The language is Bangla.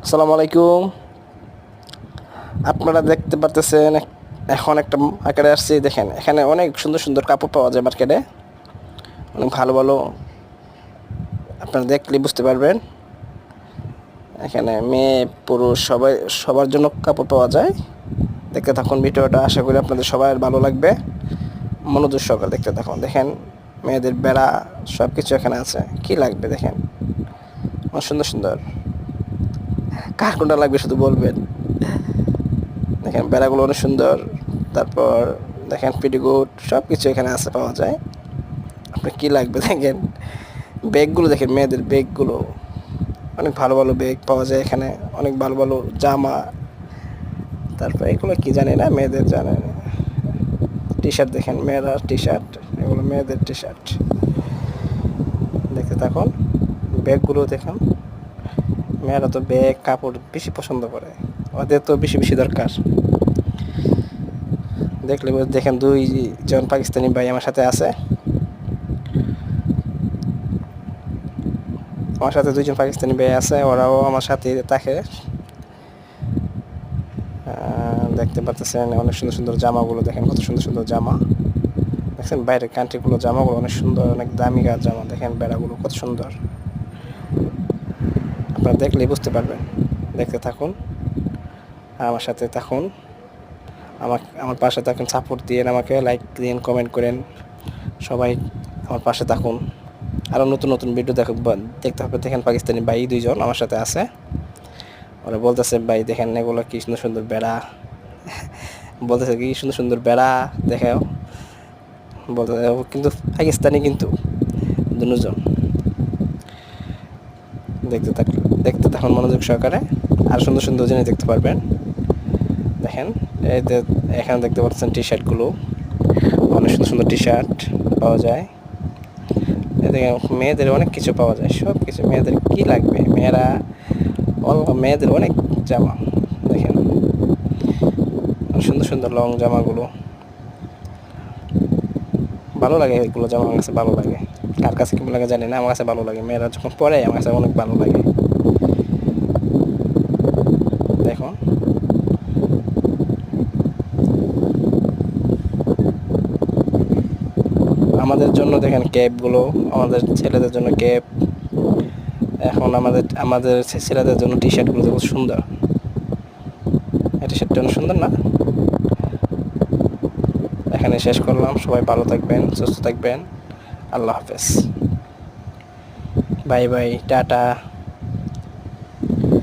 আসসালামু আলাইকুম। আপনারা দেখতে পারতেছেন এখন একটা মার্কেটে আসছি। দেখেন এখানে অনেক সুন্দর সুন্দর কাপড় পাওয়া যায় মার্কেটে, অনেক ভালো ভালো। আপনারা দেখলে বুঝতে পারবেন এখানে মেয়ে পুরুষ সবার জন্য কাপড় পাওয়া যায়। দেখতে থাকুন ভিডিওটা, আশা করি আপনাদের সবার ভালো লাগবে। মনোযোগ সহকারে দেখতে থাকুন। দেখেন মেয়েদের বেড়া সব কিছু এখানে আছে, কি লাগবে দেখেন, অনেক সুন্দর সুন্দর। কার কোনটা লাগবে শুধু বলবেন। দেখেন বেড়াগুলো অনেক সুন্দর। তারপর দেখেন পেটিকোট সব কিছু এখানে আছে, পাওয়া যায়। আপনার কী লাগবে দেখেন। ব্যাগগুলো দেখেন, মেয়েদের ব্যাগগুলো অনেক ভালো ভালো ব্যাগ পাওয়া যায় এখানে, অনেক ভালো ভালো জামা। তারপর এগুলো কি জানি না, মেয়েদের জানে না। টি শার্ট দেখেন, মেয়েরা টি শার্ট, এগুলো মেয়েদের টি শার্ট। দেখতে থাকুন, ব্যাগগুলো দেখুন। মেয়েরা তো ব্যাগ কাপড় বেশি পছন্দ করে, ওদের তো বেশি বেশি দরকার। দেখলে দেখেন দুইজন পাকিস্তানি ভাই আমার সাথে আছে। আমার সাথে দুইজন পাকিস্তানি ভাই আছে, ওরাও আমার সাথে থাকে। দেখতে পাচ্ছেন অনেক সুন্দর সুন্দর জামাগুলো, দেখেন কত সুন্দর সুন্দর জামা। দেখছেন বাইরের কান্ট্রিগুলো জামাগুলো অনেক সুন্দর, অনেক দামি জামা। দেখেন বেড়াগুলো কত সুন্দর, আপনারা দেখলেই বুঝতে পারবেন। দেখতে থাকুন, আমার সাথে থাকুন, আমার পাশে থাকুন, সাপোর্ট দিন আমাকে, লাইক দিন, কমেন্ট করেন। সবাই আমার পাশে থাকুন। আরও নতুন নতুন ভিডিও দেখতে হবে। দেখেন পাকিস্তানি ভাই দুইজন আমার সাথে আছে, ওরা বলতেছে ভাই দেখেন এগুলো কি সুন্দর সুন্দর বেড়া। বলতেছে কি সুন্দর সুন্দর বেড়া দেখেও, বলতে কিন্তু পাকিস্তানি কিন্তু দুজন। দেখতে থাকুন মনোযোগ সহকারে, আর সুন্দর সুন্দর জিনিস দেখতে পারবেন। দেখেন এই যে এখানে দেখতে পাচ্ছেন টি শার্টগুলো, অনেক সুন্দর সুন্দর টি শার্ট পাওয়া যায়। মেয়েদের অনেক কিছু পাওয়া যায়, সব কিছু। মেয়েদের কি লাগবে, মেয়েদের অনেক জামা। দেখেন সুন্দর সুন্দর লং জামাগুলো, ভালো লাগে এগুলো জামা, আমার কাছে ভালো লাগে। কার কাছে কেমন লাগে জানি না, আমার কাছে ভালো লাগে। মেয়েরা যখন পরে আমার কাছে অনেক ভালো লাগে। দেখুন আমাদের জন্য দেখেন ক্যাপগুলো, আমাদের ছেলেদের জন্য ক্যাপ। এখন আমাদের ছেলেদের জন্য টি শার্টগুলো খুব সুন্দর। এই টি শার্টটা অনেক সুন্দর না? এখানে শেষ করলাম। সবাই ভালো থাকবেন, সুস্থ থাকবেন। আল্লাহ হাফেজ, বাই বাই, টাটা।